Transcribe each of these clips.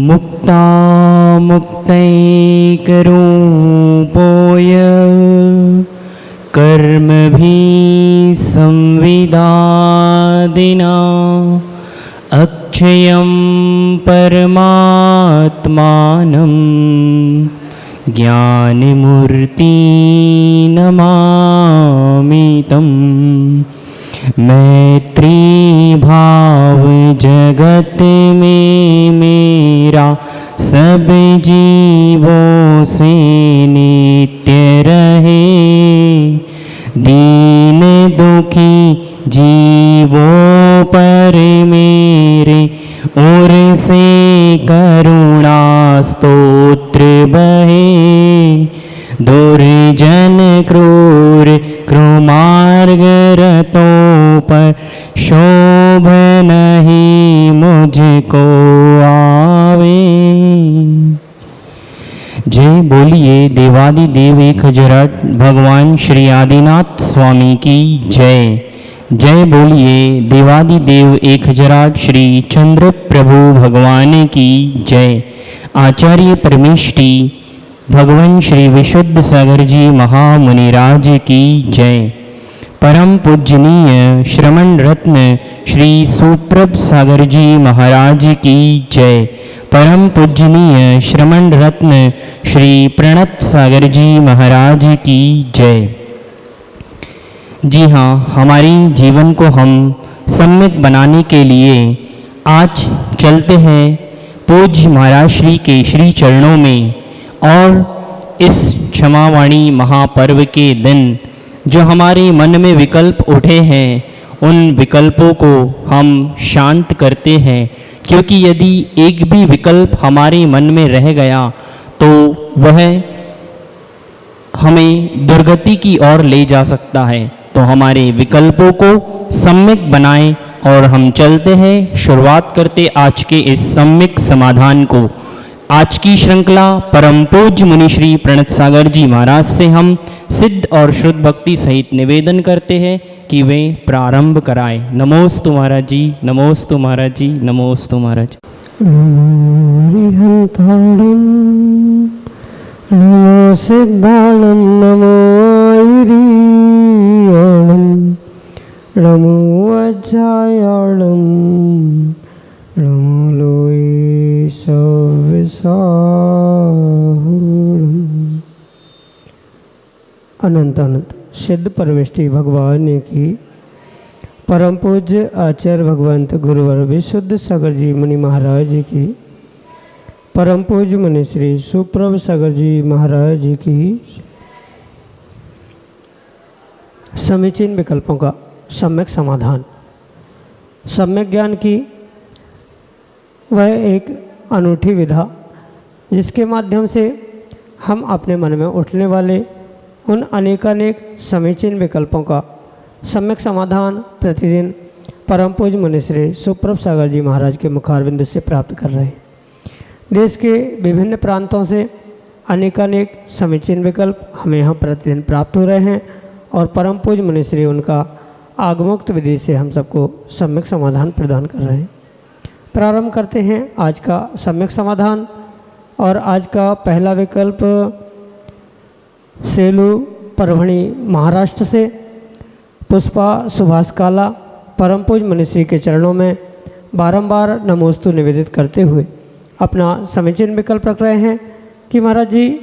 मुक्तामुक्तैकरूपोऽय कर्मभिः संविदादिना अक्षयं परमात्मानं ज्ञानमूर्ति नमामि तं। मैत्री भाव जगत में मेरा सब जीवों से नित्य रहे। दीन दुखी जीवों पर मेरे ओर से करुणा स्तोत्र बहे। दुर्जन क्रूर कुमार्गरतों पर शोभ नहीं मुझको आवे। जय बोलिए देवादिदेव एक हजरत भगवान श्री आदिनाथ स्वामी की जय। जय बोलिए देवादिदेव एक हजरत श्री चंद्र प्रभु भगवान की जय। आचार्य परमेष्टि भगवान श्री विशुद्ध सागर जी महामुनिराज की जय। परम पूजनीय श्रमण रत्न श्री सुप्रभ सागर जी महाराज की जय। परम पूजनीय श्रमण रत्न श्री प्रणत सागर जी महाराज की जय। जी हाँ, हमारी जीवन को हम सम्यक बनाने के लिए आज चलते हैं पूज्य महाराज श्री के श्री चरणों में और इस क्षमावाणी महापर्व के दिन जो हमारे मन में विकल्प उठे हैं उन विकल्पों को हम शांत करते हैं, क्योंकि यदि एक भी विकल्प हमारे मन में रह गया तो वह हमें दुर्गति की ओर ले जा सकता है। तो हमारे विकल्पों को सम्यक बनाएं और हम चलते हैं, शुरुआत करते आज के इस सम्यक समाधान को। आज की श्रृंखला परम पूज्य मुनि श्री प्रणत सागर जी महाराज से हम सिद्ध और शुद्ध भक्ति सहित निवेदन करते हैं कि वे प्रारंभ कराएं। नमोस्तु महाराज जी, नमोस्तु महाराज जी, नमोस्तु महाराज। नमो सिद्धाणं नमो ऐरियाणं नमो अज्जायाणं नमो लोय सविसाहुरं। अनंत अनंत सिद्ध परमेष्टि भगवान की परम पूज्य आचार्य भगवंत गुरुवर विशुद्ध सागर जी मुनि महाराज जी की परम पूज्य मुनि श्री सुप्रभ सागर जी महाराज जी की समीचीन विकल्पों का सम्यक समाधान। सम्यक ज्ञान की वह एक अनूठी विधा जिसके माध्यम से हम अपने मन में उठने वाले उन अनेकानेक समीचीन विकल्पों का सम्यक समाधान प्रतिदिन परम पूज्य मुनि श्री सुप्रभ सागर जी महाराज के मुखारविंद से प्राप्त कर रहे हैं। देश के विभिन्न प्रांतों से अनेकानेक समीचीन विकल्प हमें यहाँ प्रतिदिन प्राप्त हो रहे हैं और परम पूज्य मुनि श्री उनका आगमोक्त विधि से हम सबको सम्यक समाधान प्रदान कर रहे हैं। प्रारंभ करते हैं आज का सम्यक समाधान और आज का पहला विकल्प सेलू परभणी महाराष्ट्र से पुष्पा सुभाष काला परम पूज्य मुनि श्री के चरणों में बारंबार नमोस्तु निवेदित करते हुए अपना समीचीन विकल्प रख रहे हैं कि महाराज जी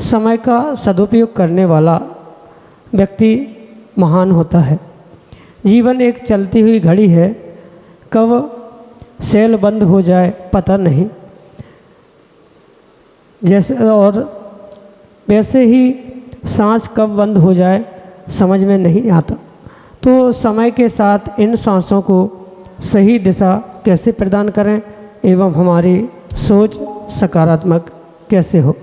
समय का सदुपयोग करने वाला व्यक्ति महान होता है। जीवन एक चलती हुई घड़ी है, कब सेल बंद हो जाए पता नहीं, जैसे और वैसे ही सांस कब बंद हो जाए समझ में नहीं आता। तो समय के साथ इन सांसों को सही दिशा कैसे प्रदान करें एवं हमारी सोच सकारात्मक कैसे हो,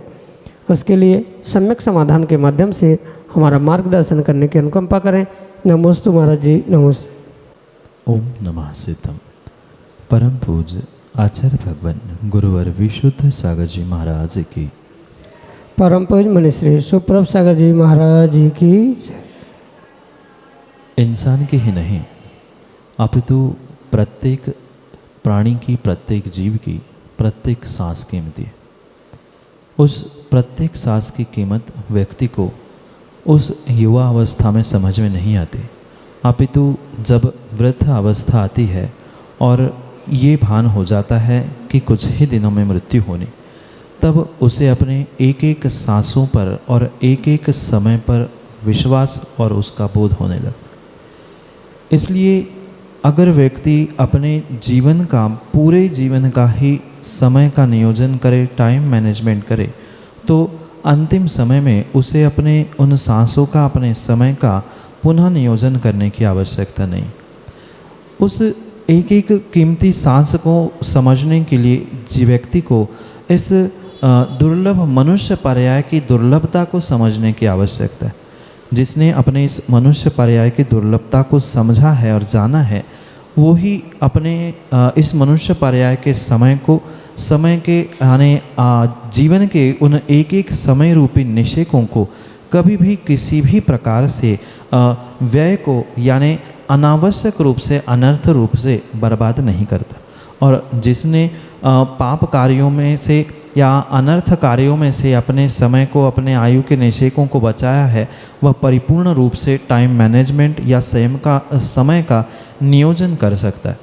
उसके लिए सम्यक समाधान के माध्यम से हमारा मार्गदर्शन करने की अनुकंपा करें। नमोस्तु महाराज जी, नमोस्तु। ओम नमः सिद्धम। परम पूज्य आचार्य भगवान गुरुवर विशुद्ध सागर जी महाराज की परम पूज्य मुनि श्री सुप्रभ सागर जी महाराज जी की इंसान की ही नहीं अपितु प्रत्येक प्राणी की, प्रत्येक जीव की प्रत्येक सांस कीमती है। उस प्रत्येक सांस की कीमत व्यक्ति को उस युवा अवस्था में समझ में नहीं आती, अपितु जब वृद्ध अवस्था आती है और ये भान हो जाता है कि कुछ ही दिनों में मृत्यु होनी, तब उसे अपने एक एक सांसों पर और एक एक समय पर विश्वास और उसका बोध होने लगता। इसलिए अगर व्यक्ति अपने जीवन का, पूरे जीवन का ही समय का नियोजन करे, टाइम मैनेजमेंट करे, तो अंतिम समय में उसे अपने उन सांसों का, अपने समय का पुनः नियोजन करने की आवश्यकता नहीं। उस एक एक कीमती सांस को समझने के लिए व्यक्ति को इस दुर्लभ मनुष्य पर्याय की दुर्लभता को समझने की आवश्यकता है। जिसने अपने इस मनुष्य पर्याय की दुर्लभता को समझा है और जाना है, वो ही अपने इस मनुष्य पर्याय के समय के यानी जीवन के उन एक एक समय रूपी निषेकों को कभी भी किसी भी प्रकार से व्यय को यानी अनावश्यक रूप से, अनर्थ रूप से बर्बाद नहीं करता। और जिसने पाप कार्यों में से या अनर्थ कार्यों में से अपने समय को, अपने आयु के निषेकों को बचाया है, वह परिपूर्ण रूप से टाइम मैनेजमेंट या समय का नियोजन कर सकता है।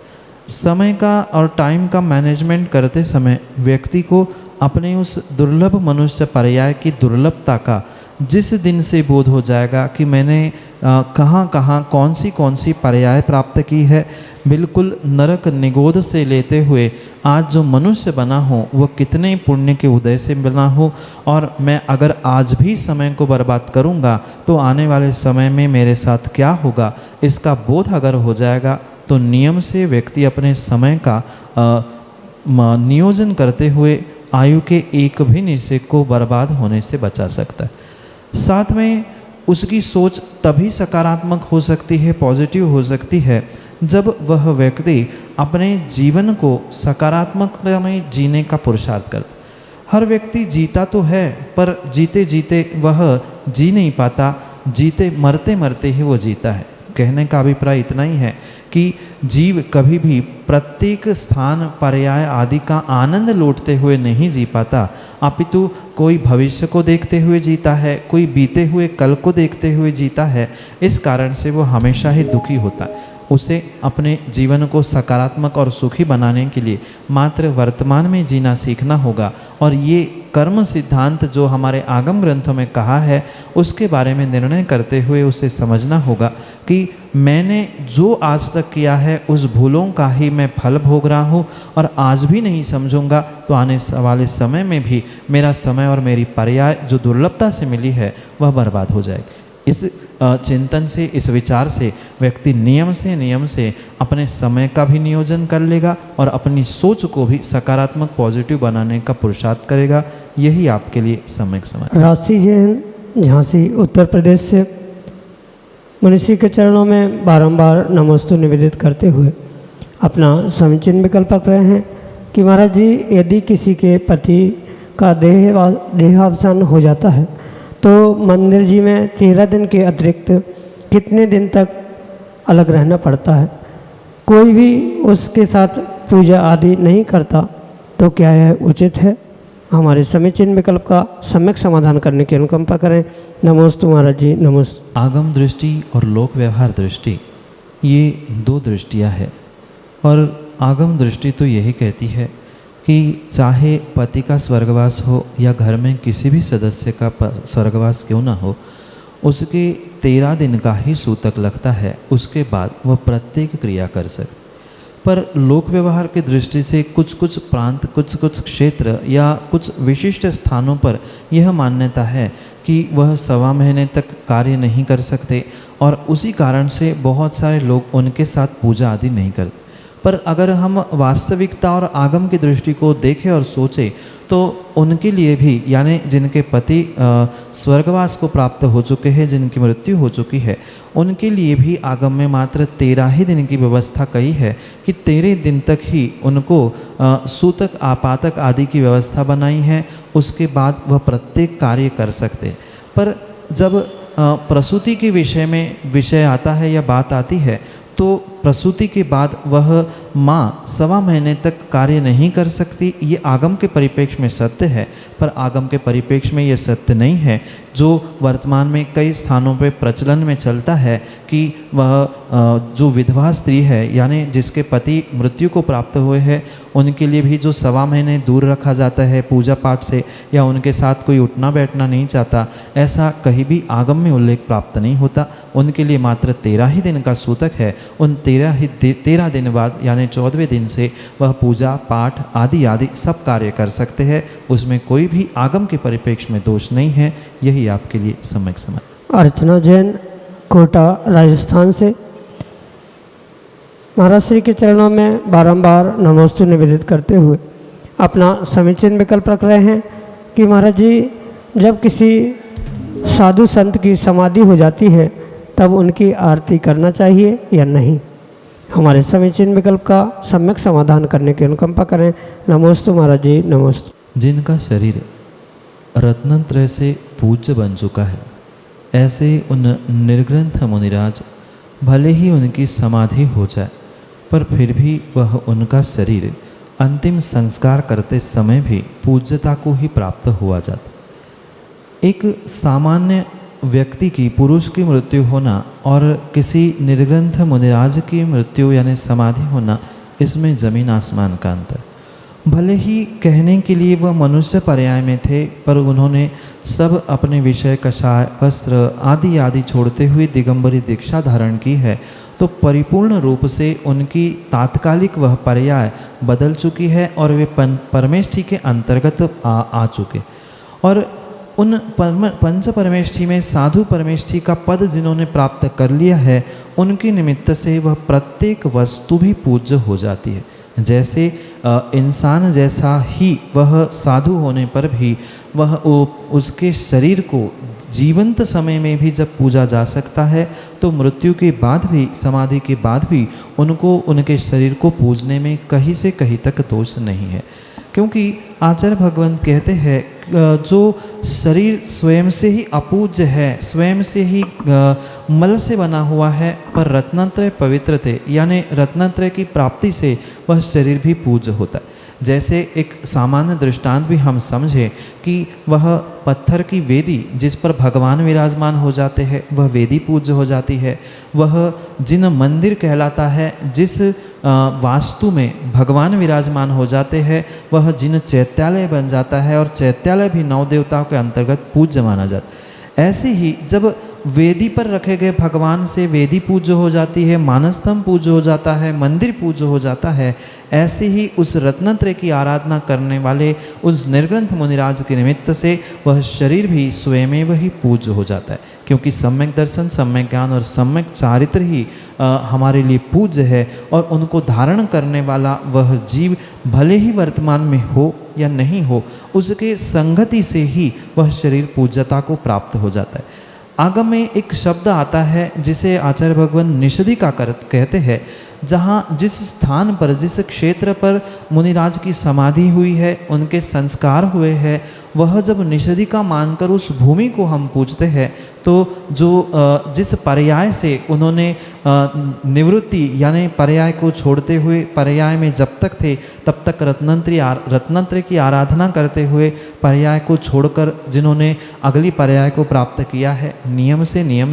समय का और टाइम का मैनेजमेंट करते समय व्यक्ति को अपने उस दुर्लभ मनुष्य पर्याय की दुर्लभता का जिस दिन से बोध हो जाएगा कि मैंने कहाँ कहाँ कौन सी पर्याय प्राप्त की है, बिल्कुल नरक निगोद से लेते हुए आज जो मनुष्य बना हो वह कितने पुण्य के उदय से बना हो, और मैं अगर आज भी समय को बर्बाद करूँगा तो आने वाले समय में मेरे साथ क्या होगा, इसका बोध अगर हो जाएगा तो नियम से व्यक्ति अपने समय का नियोजन करते हुए आयु के एक भी निषेक को बर्बाद होने से बचा सकता है। साथ में उसकी सोच तभी सकारात्मक हो सकती है, पॉजिटिव हो सकती है, जब वह व्यक्ति अपने जीवन को सकारात्मकता में जीने का पुरुषार्थ करता। हर व्यक्ति जीता तो है, पर जीते जीते वह जी नहीं पाता, जीते मरते मरते ही वो जीता है। कहने का अभिप्राय इतना ही है कि जीव कभी भी प्रत्येक स्थान, पर्याय आदि का आनंद लूटते हुए नहीं जी पाता, अपितु कोई भविष्य को देखते हुए जीता है, कोई बीते हुए कल को देखते हुए जीता है। इस कारण से वो हमेशा ही दुखी होता है। उसे अपने जीवन को सकारात्मक और सुखी बनाने के लिए मात्र वर्तमान में जीना सीखना होगा, और ये कर्म सिद्धांत जो हमारे आगम ग्रंथों में कहा है उसके बारे में निर्णय करते हुए उसे समझना होगा कि मैंने जो आज तक किया है उस भूलों का ही मैं फल भोग रहा हूँ, और आज भी नहीं समझूंगा तो आने वाले समय में भी मेरा समय और मेरी पर्याय जो दुर्लभता से मिली है वह बर्बाद हो जाएगी। इस चिंतन से, इस विचार से व्यक्ति नियम से अपने समय का भी नियोजन कर लेगा और अपनी सोच को भी सकारात्मक, पॉजिटिव बनाने का पुरुषार्थ करेगा। यही आपके लिए सम्यक समाधान। राशि जैन, झांसी, उत्तर प्रदेश से मनीषी के चरणों में बारंबार नमोस्तु निवेदित करते हुए अपना समीचीन विकल्प रख रहे हैं कि महाराज जी, यदि किसी के पति का देहावसान हो जाता है तो मंदिर जी में 13 दिन के अतिरिक्त कितने दिन तक अलग रहना पड़ता है? कोई भी उसके साथ पूजा आदि नहीं करता तो क्या यह उचित है? हमारे समीचीन विकल्प का सम्यक समाधान करने की अनुकंपा करें। नमोस्तु महाराज जी, नमोस्तु। आगम दृष्टि और लोक व्यवहार दृष्टि, ये दो दृष्टियाँ है। और आगम दृष्टि तो यही कहती है कि चाहे पति का स्वर्गवास हो या घर में किसी भी सदस्य का स्वर्गवास क्यों ना हो, उसके 13 दिन का ही सूतक लगता है, उसके बाद वह प्रत्येक क्रिया कर सकते। पर लोक व्यवहार की दृष्टि से कुछ कुछ प्रांत, कुछ कुछ क्षेत्र या कुछ विशिष्ट स्थानों पर यह मान्यता है कि वह 1.25 महीने तक कार्य नहीं कर सकते, और उसी कारण से बहुत सारे लोग उनके साथ पूजा आदि नहीं करते। पर अगर हम वास्तविकता और आगम की दृष्टि को देखें और सोचें तो उनके लिए भी, यानी जिनके पति स्वर्गवास को प्राप्त हो चुके हैं, जिनकी मृत्यु हो चुकी है, उनके लिए भी आगम में मात्र 13 ही दिन की व्यवस्था कही है कि 13 दिन तक ही उनको सूतक, आपातक आदि की व्यवस्था बनाई है। उसके बाद वह प्रत्येक कार्य कर सकते। पर जब प्रसूति के विषय में विषय आता है या बात आती है तो प्रसूति के बाद वह माँ 1.25 महीने तक कार्य नहीं कर सकती, ये आगम के परिप्रेक्ष्य में सत्य है। पर आगम के परिप्रेक्ष्य में ये सत्य नहीं है जो वर्तमान में कई स्थानों पे प्रचलन में चलता है कि वह जो विधवा स्त्री है यानी जिसके पति मृत्यु को प्राप्त हुए हैं उनके लिए भी जो 1.25 महीने दूर रखा जाता है पूजा पाठ से, या उनके साथ कोई उठना बैठना नहीं चाहता, ऐसा कहीं भी आगम में उल्लेख प्राप्त नहीं होता। उनके लिए मात्र 13 ही दिन का सूतक है। उन 13 दिन बाद यानी 14वें दिन से वह पूजा पाठ आदि आदि सब कार्य कर सकते हैं। उसमें कोई भी आगम के परिप्रेक्ष्य में दोष नहीं है। यही आपके लिए सम्यक समाधान। अर्चना जैन, कोटा, राजस्थान से महाराज श्री के चरणों में बारंबार नमोस्तु निवेदित करते हुए अपना समीचीन विकल्प रख रहे हैं कि महाराज जी, जब किसी साधु संत की समाधि हो जाती है तब उनकी आरती करना चाहिए या नहीं। हमारे समीचीन विकल्प का सम्यक समाधान करने की अनुकंपा करें। नमोस्तु महाराज जी, नमोस्तु। जिनका शरीर रत्नत्रय से पूज्य बन चुका है, ऐसे उन निर्ग्रंथ मुनिराज भले ही उनकी समाधि हो जाए पर फिर भी वह उनका शरीर अंतिम संस्कार करते समय भी पूज्यता को ही प्राप्त हुआ जाता। एक सामान्य व्यक्ति की, पुरुष की मृत्यु होना और किसी निर्ग्रंथ मुनिराज की मृत्यु यानी समाधि होना, इसमें जमीन आसमान का अंतर। भले ही कहने के लिए वह मनुष्य पर्याय में थे पर उन्होंने सब अपने विषय, कषाय, वस्त्र आदि आदि छोड़ते हुए दिगंबरी दीक्षा धारण की है, तो परिपूर्ण रूप से उनकी तात्कालिक वह पर्याय बदल चुकी है और वे परमेष्ठी के अंतर्गत आ चुके। और उन पंच परमेष्ठी में साधु परमेष्ठी का पद जिन्होंने प्राप्त कर लिया है, उनके निमित्त से वह प्रत्येक वस्तु भी पूज्य हो जाती है। जैसे इंसान जैसा ही वह साधु होने पर भी वह उसके शरीर को जीवंत समय में भी जब पूजा जा सकता है, तो मृत्यु के बाद भी, समाधि के बाद भी उनको उनके शरीर को पूजने में कहीं से कहीं तक दोष नहीं है। क्योंकि आचार्य भगवंत कहते हैं जो शरीर स्वयं से ही अपूज्य है, स्वयं से ही मल से बना हुआ है, पर रत्नत्रय पवित्र थे यानी रत्नत्रय की प्राप्ति से वह शरीर भी पूज्य होता है। जैसे एक सामान्य दृष्टांत भी हम समझें कि वह पत्थर की वेदी जिस पर भगवान विराजमान हो जाते हैं वह वेदी पूज्य हो जाती है। वह जिन मंदिर कहलाता है, जिस वास्तु में भगवान विराजमान हो जाते हैं, वह जिन चैत्यालय बन जाता है और चैत्यालय भी 9 देवताओं के अंतर्गत पूज्य माना जाता है। ऐसे ही जब वेदी पर रखे गए भगवान से वेदी पूज्य हो जाती है, मानस्तंभ पूज्य हो जाता है, मंदिर पूज्य हो जाता है, ऐसे ही उस रत्नत्रय की आराधना करने वाले उस निर्ग्रंथ मुनिराज के निमित्त से वह शरीर भी स्वयं ही पूज्य हो जाता है। क्योंकि सम्यक दर्शन, सम्यक ज्ञान और सम्यक चारित्र ही हमारे लिए पूज्य है और उनको धारण करने वाला वह जीव भले ही वर्तमान में हो या नहीं हो, उसके संगति से ही वह शरीर पूज्यता को प्राप्त हो जाता है। आगम में एक शब्द आता है जिसे आचार्य भगवान निषदि का कहते हैं, जहाँ जिस स्थान पर, जिस क्षेत्र पर मुनिराज की समाधि हुई है, उनके संस्कार हुए हैं, वह जब निषदि का मानकर उस भूमि को हम पूजते हैं, तो जो जिस पर्याय से उन्होंने निवृत्ति यानी पर्याय को छोड़ते हुए पर्याय में जब तक थे तब तक रत्नत्रय की आराधना करते हुए पर्याय को छोड़कर जिन्होंने अगली पर्याय को प्राप्त किया है, नियम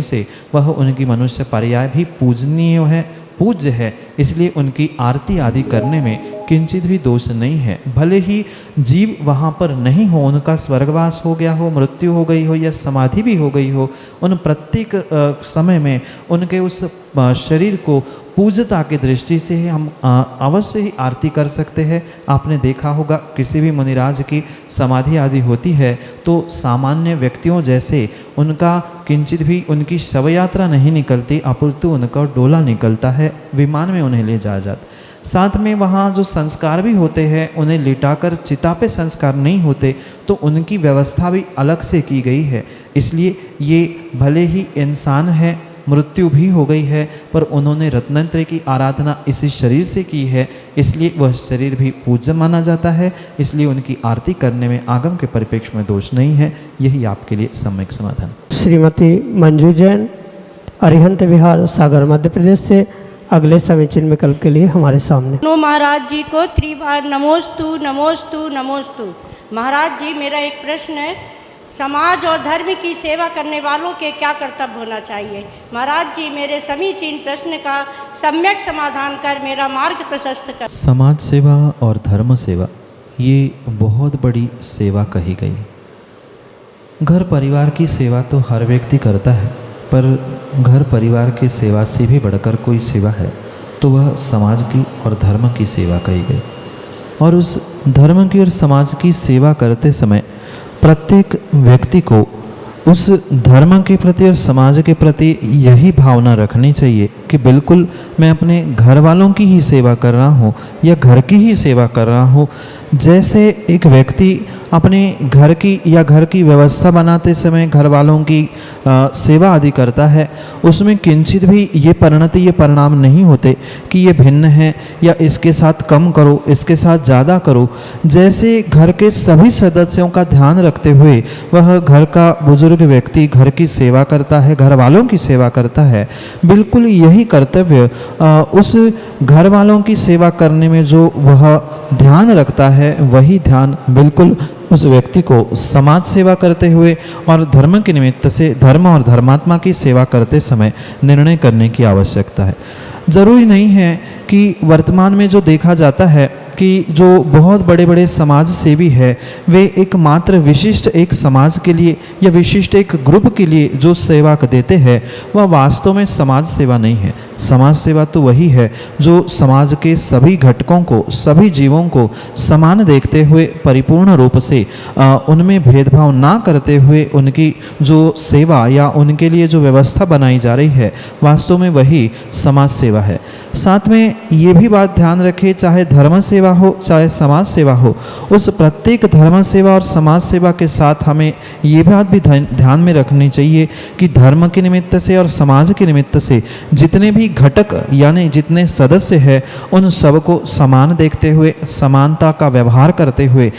से वह उनकी मनुष्य पर्याय भी पूजनीय है, पूज्य है। इसलिए उनकी आरती आदि करने में किंचित भी दोष नहीं है। भले ही जीव वहाँ पर नहीं हो, उनका स्वर्गवास हो गया हो, मृत्यु हो गई हो या समाधि भी हो गई हो, उन प्रत्येक समय में उनके उस शरीर को पूज्यता की दृष्टि से हम अवश्य ही आरती कर सकते हैं। आपने देखा होगा किसी भी मुनिराज की समाधि आदि होती है तो सामान्य व्यक्तियों जैसे उनका किंचित भी उनकी शव यात्रा नहीं निकलती, अपितु उनका डोला निकलता है, विमान में उन्हें ले जाया जाता। साथ में वहाँ जो संस्कार भी होते हैं उन्हें लिटाकर चिता पे संस्कार नहीं होते, तो उनकी व्यवस्था भी अलग से की गई है। इसलिए ये भले ही इंसान है, मृत्यु भी हो गई है, पर उन्होंने रत्नत्रय की आराधना इसी शरीर से की है, इसलिए वह शरीर भी पूज्य माना जाता है। इसलिए उनकी आरती करने में आगम के परिप्रेक्ष्य में दोष नहीं है। यही आपके लिए सम्यक समाधान। श्रीमती मंजू जैन, अरिहंत विहार, सागर, मध्य प्रदेश से अगले समीचीन विकल्प के लिए हमारे सामने। नो महाराज जी को त्रिबार नमोस्तु नमोस्तु नमोस्तु। महाराज जी, मेरा एक प्रश्न है, समाज और धर्म की सेवा करने वालों के क्या कर्तव्य होना चाहिए? महाराज जी, मेरे समीचीन प्रश्न का सम्यक समाधान कर मेरा मार्ग प्रशस्त कर। समाज सेवा और धर्म सेवा ये बहुत बड़ी सेवा कही गई। घर परिवार की सेवा तो हर व्यक्ति करता है, पर घर परिवार की सेवा से भी बढ़कर कोई सेवा है तो वह समाज की और धर्म की सेवा कही गई। और उस धर्म की और समाज की सेवा करते समय प्रत्येक व्यक्ति को उस धर्म के प्रति और समाज के प्रति यही भावना रखनी चाहिए कि बिल्कुल मैं अपने घर वालों की ही सेवा कर रहा हूँ या घर की ही सेवा कर रहा हूँ। जैसे एक व्यक्ति अपने घर की या घर की व्यवस्था बनाते समय घर वालों की सेवा आदि करता है, उसमें किंचित भी ये परिणति ये परिणाम नहीं होते कि ये भिन्न है या इसके साथ कम करो, इसके साथ ज़्यादा करो। जैसे घर के सभी सदस्यों का ध्यान रखते हुए वह घर का बुजुर्ग व्यक्ति घर की सेवा करता है, घर वालों की सेवा करता है, बिल्कुल यही कर्तव्य उस घर वालों की सेवा करने में जो वह ध्यान रखता है, वही ध्यान बिल्कुल उस व्यक्ति को समाज सेवा करते हुए और धर्म के निमित्त से धर्म और धर्मात्मा की सेवा करते समय निर्णय करने की आवश्यकता है। ज़रूरी नहीं है कि वर्तमान में जो देखा जाता है कि जो बहुत बड़े बड़े समाज सेवी है वे एकमात्र विशिष्ट एक समाज के लिए या विशिष्ट एक ग्रुप के लिए जो सेवा देते हैं वह वास्तव में समाज सेवा नहीं है। समाज सेवा तो वही है जो समाज के सभी घटकों को, सभी जीवों को समान देखते हुए परिपूर्ण रूप से उनमें भेदभाव ना करते हुए उनकी जो सेवा या उनके लिए जो व्यवस्था बनाई जा रही है वास्तव में वही समाज सेवा है। साथ में ये भी बात ध्यान रखें, चाहे धर्म सेवा हो चाहे समाज सेवा हो, उस प्रत्येक धर्म सेवा और समाज सेवा के साथ हमें ये बात भी ध्यान में रखनी चाहिए कि धर्म के निमित्त से और समाज के निमित्त से जितने भी घटक यानी जितने सदस्य हैं उन सबको समान देखते हुए, समानता का व्यवहार करते हुए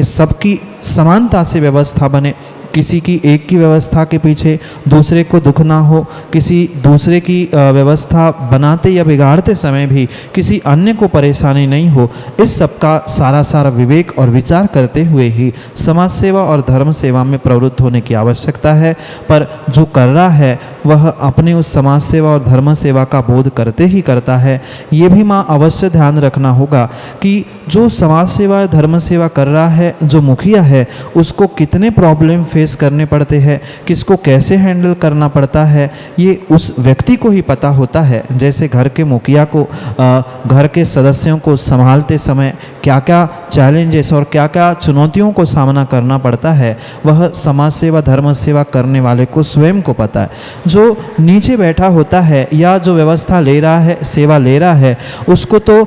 सबकी समानता से व्यवस्था बने। किसी की एक की व्यवस्था के पीछे दूसरे को दुख ना हो, किसी दूसरे की व्यवस्था बनाते या बिगाड़ते समय भी किसी अन्य को परेशानी नहीं हो, इस सब का सारा विवेक और विचार करते हुए ही समाज सेवा और धर्म सेवा में प्रवृत्त होने की आवश्यकता है। पर जो कर रहा है वह अपने उस समाज सेवा और धर्म सेवा का बोध करते ही करता है। ये भी माँ अवश्य ध्यान रखना होगा कि जो समाज सेवा या धर्म सेवा कर रहा है, जो मुखिया है, उसको कितने प्रॉब्लम फेस करने पड़ते हैं, किसको कैसे हैंडल करना पड़ता है, ये उस व्यक्ति को ही पता होता है। जैसे घर के मुखिया को घर के सदस्यों को संभालते समय क्या क्या चैलेंजेस और क्या क्या चुनौतियों को सामना करना पड़ता है, वह समाज सेवा धर्म सेवा करने वाले को स्वयं को पता है। जो नीचे बैठा होता है या जो व्यवस्था ले रहा है, सेवा ले रहा है, उसको तो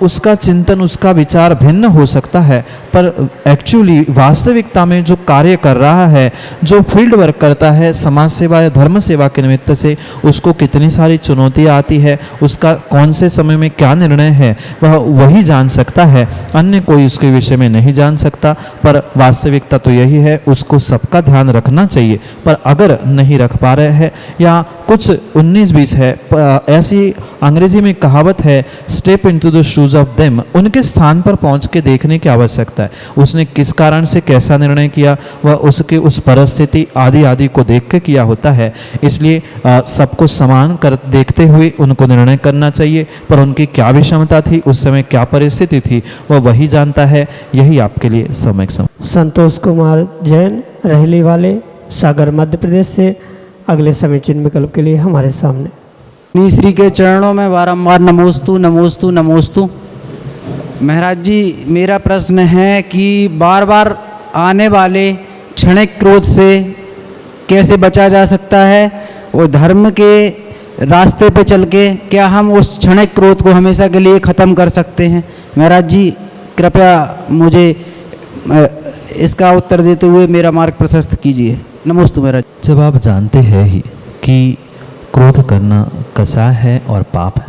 उसका चिंतन, उसका विचार भिन्न हो सकता है, पर एक्चुअली वास्तविकता में जो कार्य कर रहा है, जो फील्ड वर्क करता है समाज सेवा या धर्म सेवा के निमित्त से, उसको कितनी सारी चुनौतियाँ आती है, उसका कौन से समय में क्या निर्णय है, वह वही जान सकता है, अन्य कोई उसके विषय में नहीं जान सकता। पर वास्तविकता तो यही है, उसको सबका ध्यान रखना चाहिए। पर अगर नहीं रख पा रहे हैं या कुछ 19-20 है, ऐसी अंग्रेजी में कहावत है, step into the shoes of them, उनके स्थान पर पहुंच के देखने की आवश्यकता है। उसने किस कारण से कैसा निर्णय किया, वह उसके उस परिस्थिति आदि को देख के किया होता है। इसलिए सबको समान कर देखते हुए उनको निर्णय करना चाहिए, पर उनकी क्या विषमता थी, उस समय क्या परिस्थिति थी, वह वही जानता है। यही आपके लिए समय संतोष कुमार जैन, रहली वाले, सागर, मध्य प्रदेश से अगले समीचीन विकल्प के लिए हमारे सामने। श्री के चरणों में बारंबार नमोस्तु नमोस्तु नमोस्तु। महाराज जी, मेरा प्रश्न है कि बार बार आने वाले क्षणिक क्रोध से कैसे बचा जा सकता है, और धर्म के रास्ते पे चल के क्या हम उस क्षणिक क्रोध को हमेशा के लिए ख़त्म कर सकते हैं? महाराज जी, कृपया मुझे इसका उत्तर देते हुए मेरा मार्ग प्रशस्त कीजिए। नमोस्तु महाराज। जब आप जानते हैं ही कि क्रोध करना कसाय है और पाप है,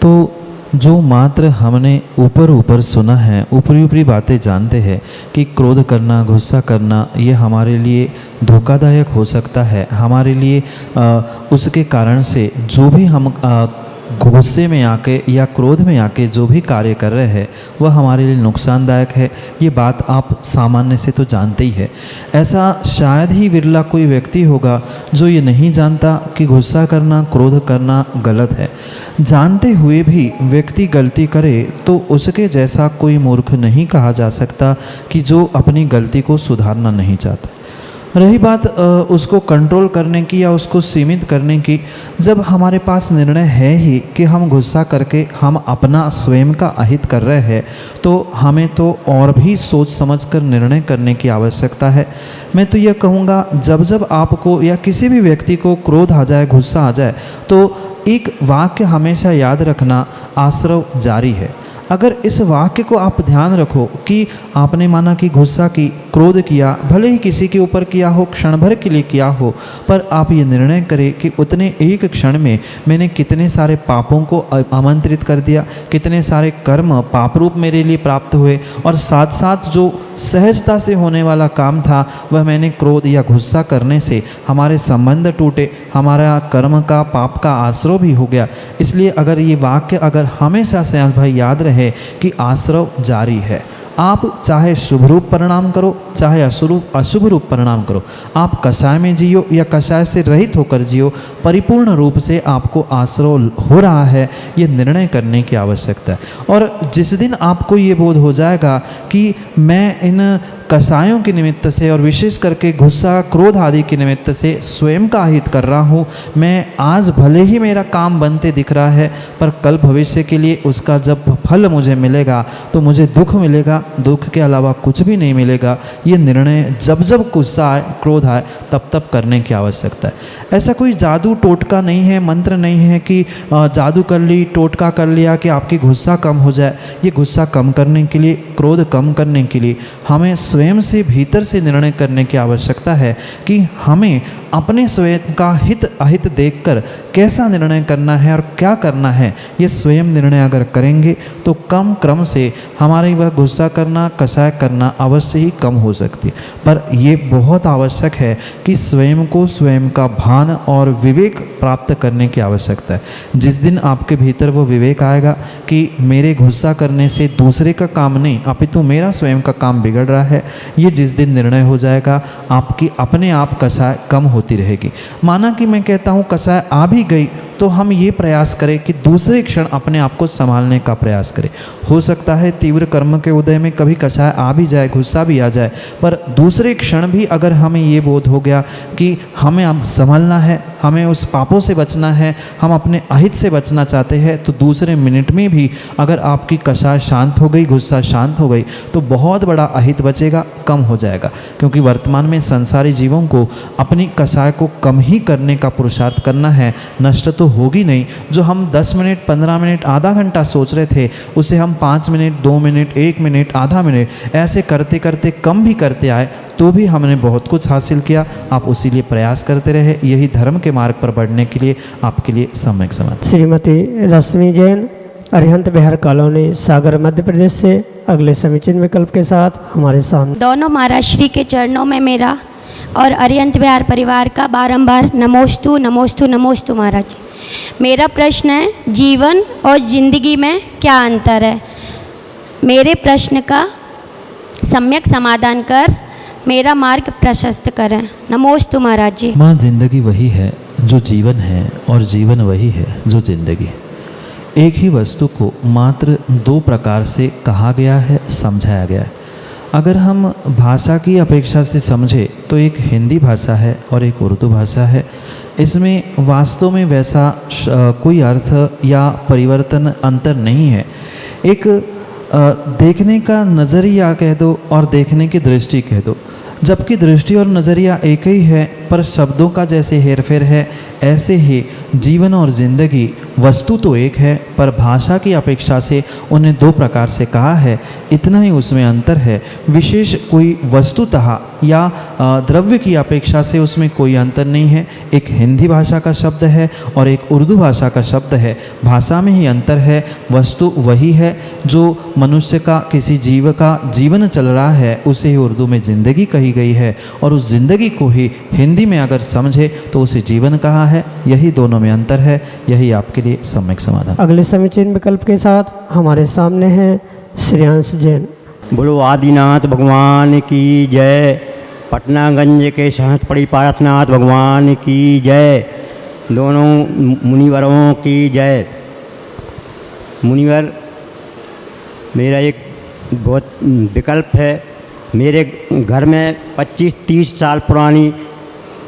तो जो मात्र हमने ऊपर सुना है, ऊपरी बातें जानते हैं कि क्रोध करना, गुस्सा करना ये हमारे लिए धोखादायक हो सकता है, हमारे लिए उसके कारण से जो भी हम गुस्से में आके या क्रोध में आके जो भी कार्य कर रहे हैं वह हमारे लिए नुकसानदायक है, ये बात आप सामान्य से तो जानते ही है। ऐसा शायद ही विरला कोई व्यक्ति होगा जो ये नहीं जानता कि गुस्सा करना, क्रोध करना गलत है। जानते हुए भी व्यक्ति गलती करे तो उसके जैसा कोई मूर्ख नहीं कहा जा सकता कि जो अपनी गलती को सुधारना नहीं चाहता। रही बात उसको कंट्रोल करने की या उसको सीमित करने की, जब हमारे पास निर्णय है ही कि हम गुस्सा करके हम अपना स्वयं का अहित कर रहे हैं, तो हमें तो और भी सोच समझकर निर्णय करने की आवश्यकता है। मैं तो यह कहूँगा, जब जब आपको या किसी भी व्यक्ति को क्रोध आ जाए, गुस्सा आ जाए, तो एक वाक्य हमेशा याद रखना, आश्रव जारी है। अगर इस वाक्य को आप ध्यान रखो कि आपने माना कि गुस्सा की, क्रोध किया, भले ही किसी के ऊपर किया हो, क्षण भर के लिए किया हो, पर आप ये निर्णय करें कि उतने एक क्षण में मैंने कितने सारे पापों को आमंत्रित कर दिया, कितने सारे कर्म पाप रूप मेरे लिए प्राप्त हुए, और साथ साथ जो सहजता से होने वाला काम था वह मैंने क्रोध या गुस्सा करने से हमारे संबंध टूटे, हमारा कर्म का, पाप का आश्रव भी हो गया। इसलिए अगर ये वाक्य अगर हमेशा से भाई याद रहे कि आश्रव जारी है, आप चाहे शुभ रूप परिणाम करो, चाहे अशुभ रूप परिणाम करो, आप कषाय में जियो या कषाय से रहित होकर जियो, परिपूर्ण रूप से आपको आश्रव हो रहा है, ये निर्णय करने की आवश्यकता है। और जिस दिन आपको ये बोध हो जाएगा कि मैं इन कषायों के निमित्त से और विशेष करके गुस्सा, क्रोध आदि के निमित्त से स्वयं का हित कर रहा हूँ, मैं आज भले ही मेरा काम बनते दिख रहा है, पर कल भविष्य के लिए उसका जब फल मुझे मिलेगा तो मुझे दुख मिलेगा, दुख के अलावा कुछ भी नहीं मिलेगा। ये निर्णय जब जब गुस्सा आए, क्रोध आए, तब तब करने की आवश्यकता है। ऐसा कोई जादू टोटका नहीं है, मंत्र नहीं है कि जादू कर ली, टोटका कर लिया कि आपकी गुस्सा कम हो जाए। ये गुस्सा कम करने के लिए, क्रोध कम करने के लिए हमें स्वयं से भीतर से निर्णय करने की आवश्यकता है कि हमें अपने स्वयं का हित अहित देखकर कैसा निर्णय करना है और क्या करना है। ये स्वयं निर्णय अगर करेंगे तो कम क्रम से हमारी वह गुस्सा करना, कषाय करना अवश्य ही कम हो सकती है। पर यह बहुत आवश्यक है कि स्वयं को स्वयं का भान और विवेक प्राप्त करने की आवश्यकता है। जिस दिन आपके भीतर वो विवेक आएगा कि मेरे गुस्सा करने से दूसरे का काम नहीं अपितु मेरा स्वयं का काम बिगड़ रहा है, ये जिस दिन निर्णय हो जाएगा, आपकी अपने आप कषाय कम होती रहेगी। माना कि मैं कहता हूँ कषाय आ भी गई तो हम ये प्रयास करें कि दूसरे क्षण अपने आप को संभालने का प्रयास करें। हो सकता है तीव्र कर्म के उदय में कभी कषाय आ भी जाए, गुस्सा भी आ जाए, पर दूसरे क्षण भी अगर हमें ये बोध हो गया कि हमें संभलना है, हमें उस पापों से बचना है, हम अपने अहित से बचना चाहते हैं, तो दूसरे मिनट में भी अगर आपकी कषाय शांत हो गई, गुस्सा शांत हो गई, तो बहुत बड़ा अहित बचेगा, कम हो जाएगा। क्योंकि वर्तमान में संसारी जीवों को अपनी कषाय को कम ही करने का पुरुषार्थ करना है, नष्ट तो होगी नहीं। जो हम 10 मिनट, 15 मिनट, आधा घंटा सोच रहे थे, उसे हम 5 मिनट, 2 मिनट, 1 मिनट, आधा मिनट ऐसे करते करते कम भी करते आए तो भी हमने बहुत कुछ हासिल किया। आप उसी लिए प्रयास करते रहे, यही धर्म के मार्ग पर बढ़ने के लिए आपके लिए सम्यक समाधान। श्रीमती रश्मि जैन, अरिहंत बिहार कॉलोनी, सागर, मध्य प्रदेश से अगले समीचीन विकल्प के साथ हमारे सामने। दोनों महाराज श्री के चरणों में मेरा और अरिहंत बिहार परिवार का बारंबार नमोस्तु नमोस्तु नमोस्तु महाराज। मेरा प्रश्न है, जीवन और जिंदगी में क्या अंतर है? मेरे प्रश्न का सम्यक समाधान कर मेरा मार्ग प्रशस्त करें। नमोस्तु महाराज जी। माँ, जिंदगी वही है जो जीवन है और जीवन वही है जो जिंदगी। एक ही वस्तु को मात्र 2 प्रकार से कहा गया है, समझाया गया है। अगर हम भाषा की अपेक्षा से समझे तो एक हिंदी भाषा है और एक उर्दू भाषा है। इसमें वास्तव में वैसा कोई अर्थ या परिवर्तन अंतर नहीं है। एक देखने का नज़रिया कह दो और देखने की दृष्टि कह दो, जबकि दृष्टि और नज़रिया एक ही है, पर शब्दों का जैसे हेरफेर है, ऐसे ही जीवन और ज़िंदगी वस्तु तो एक है, पर भाषा की अपेक्षा से उन्हें 2 प्रकार से कहा है। इतना ही उसमें अंतर है। विशेष कोई वस्तुतः या द्रव्य की अपेक्षा से उसमें कोई अंतर नहीं है। एक हिंदी भाषा का शब्द है और एक उर्दू भाषा का शब्द है, भाषा में ही अंतर है, वस्तु वही है। जो मनुष्य का, किसी जीव का जीवन चल रहा है उसे ही उर्दू में ज़िंदगी कही गई है, और उस ज़िंदगी को ही हिंदी में अगर समझे तो उसे जीवन कहा है। यही दोनों में अंतर है, यही आपके लिए सम्यक समाधान। अगले समीचीन विकल्प के साथ हमारे सामने हैं श्रेयांश जैन। बोलो आदिनाथ भगवान की जय। पटनागंज के सहत पड़ी पार्थनाथ भगवान की जय। दोनों मुनिवरों की जय। मुनिवर, मेरा एक बहुत विकल्प है। मेरे घर में 25-30 साल पुरानी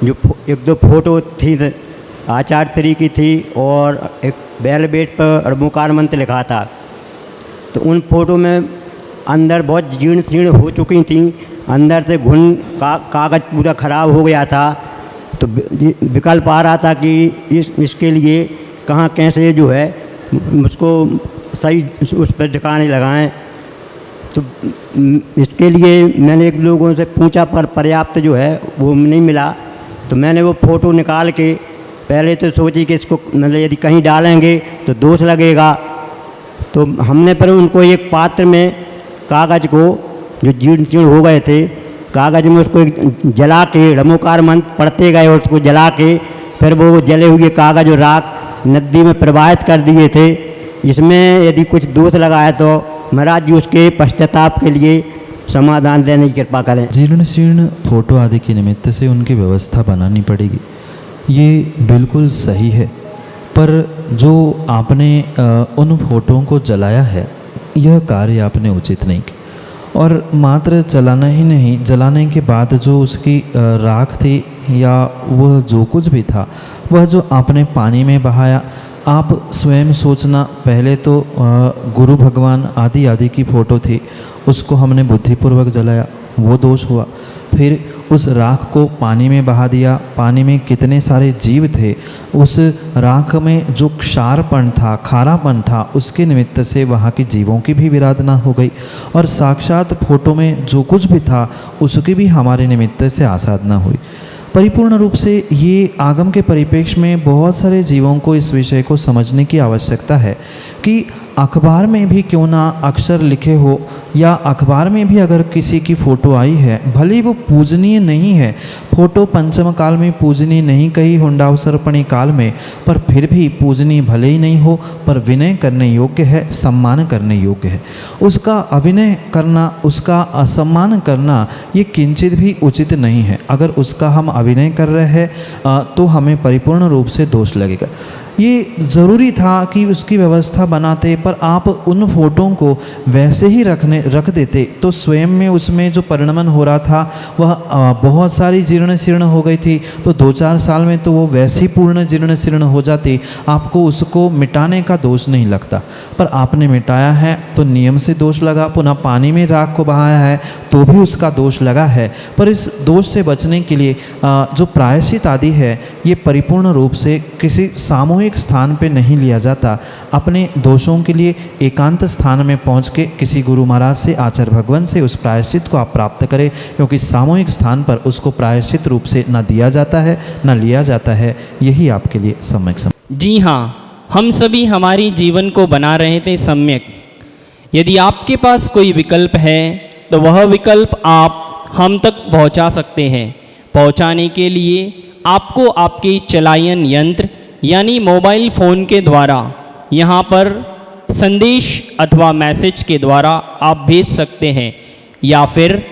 जो एक दो फोटो थी आचार्य श्री की थी, और एक बेलबेट पर अड़मुकार मंत्र लिखा था। तो उन फोटो में अंदर बहुत जीर्ण शीर्ण हो चुकी थी, अंदर से घुन कागज़ पूरा ख़राब हो गया था। तो विकल्प आ रहा था कि इसके लिए कहाँ कैसे जो है उसको सही उस पर ठिकाने लगाएं। तो इसके लिए मैंने एक लोगों से पूछा, पर पर्याप्त जो है वो नहीं मिला। तो मैंने वो फ़ोटो निकाल के पहले तो सोची कि इसको मतलब यदि कहीं डालेंगे तो दोष लगेगा। तो हमने पर उनको एक पात्र में कागज़ को जो जीर्ण शीर्ण हो गए थे, कागज़ में उसको जला के रमोकार मंत्र पढ़ते गए, और उसको जला के फिर वो जले हुए कागज़ और राख नदी में प्रवाहित कर दिए थे। इसमें यदि कुछ दोष लगा है तो महाराज जी उसके पश्चाताप के लिए समाधान देने की कृपा करें। जीर्ण शीर्ण फोटो आदि के निमित्त से उनकी व्यवस्था बनानी पड़ेगी, ये बिल्कुल सही है। पर जो आपने उन फोटों को जलाया है, यह कार्य आपने उचित नहीं किया। और मात्र जलाना ही नहीं, जलाने के बाद जो उसकी राख थी या वह जो कुछ भी था, वह जो आपने पानी में बहाया, आप स्वयं सोचना। पहले तो गुरु भगवान आदि आदि की फ़ोटो थी, उसको हमने बुद्धिपूर्वक जलाया, वो दोष हुआ। फिर उस राख को पानी में बहा दिया, पानी में कितने सारे जीव थे, उस राख में जो क्षारपन था, खारापन था, उसके निमित्त से वहाँ के जीवों की भी विराधना हो गई, और साक्षात फोटो में जो कुछ भी था उसकी भी हमारे निमित्त से आसाधना हुई। परिपूर्ण रूप से ये आगम के परिप्रेक्ष्य में बहुत सारे जीवों को इस विषय को समझने की आवश्यकता है कि अखबार में भी क्यों ना अक्षर लिखे हो, या अखबार में भी अगर किसी की फ़ोटो आई है, भले ही वो पूजनीय नहीं है, फ़ोटो पंचम काल में पूजनीय नहीं कही हुंडावसर्पणी काल में, पर फिर भी पूजनीय भले ही नहीं हो, पर विनय करने योग्य है, सम्मान करने योग्य है। उसका अविनय करना, उसका असम्मान करना, ये किंचित भी उचित नहीं है। अगर उसका हम अविनय कर रहे हैं तो हमें परिपूर्ण रूप से दोष लगेगा। ये ज़रूरी था कि उसकी व्यवस्था बनाते, पर आप उन फोटों को वैसे ही रख देते तो स्वयं में उसमें जो परिणमन हो रहा था वह बहुत सारी जीर्ण शीर्ण हो गई थी। तो 2-4 साल में तो वो वैसे ही पूर्ण जीर्ण शीर्ण हो जाती, आपको उसको मिटाने का दोष नहीं लगता। पर आपने मिटाया है तो नियम से दोष लगा, पुनः पानी में राख को बहाया है तो भी उसका दोष लगा है। पर इस दोष से बचने के लिए जो प्रायश्चित आदि है, ये परिपूर्ण रूप से किसी सामूहिक स्थान पे नहीं लिया जाता। अपने दोषों के लिए एकांत स्थान में पहुंच के किसी गुरु महाराज से, आचार्य भगवान से उस प्रायश्चित को आप प्राप्त करें, क्योंकि सामूहिक स्थान पर उसको प्रायश्चित रूप से न दिया जाता है न लिया जाता है। यही आपके लिए सम्यक जी हाँ, हम सभी हमारी जीवन को बना रहे थे सम्यक। यदि आपके पास कोई विकल्प है तो वह विकल्प आप हम तक पहुंचा सकते हैं। पहुंचाने के लिए आपको आपके चलायन यंत्र यानी मोबाइल फ़ोन के द्वारा यहाँ पर संदेश अथवा मैसेज के द्वारा आप भेज सकते हैं, या फिर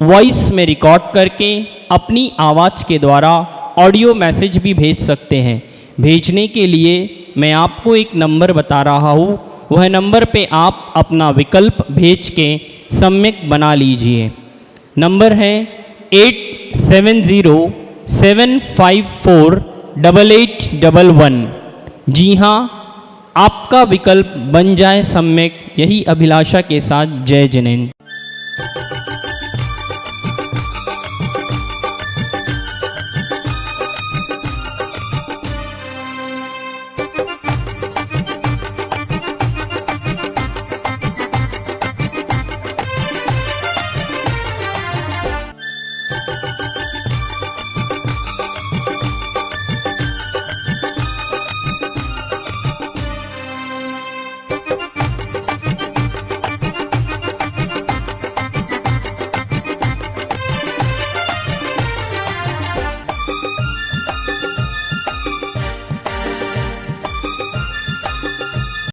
वॉइस में रिकॉर्ड करके अपनी आवाज़ के द्वारा ऑडियो मैसेज भी भेज सकते हैं। भेजने के लिए मैं आपको एक नंबर बता रहा हूँ, वह नंबर पे आप अपना विकल्प भेज के सम्यक बना लीजिए। नंबर है 8707548811। जी हाँ, आपका विकल्प बन जाए सम्यक, यही अभिलाषा के साथ। जय जिनेन्द्र।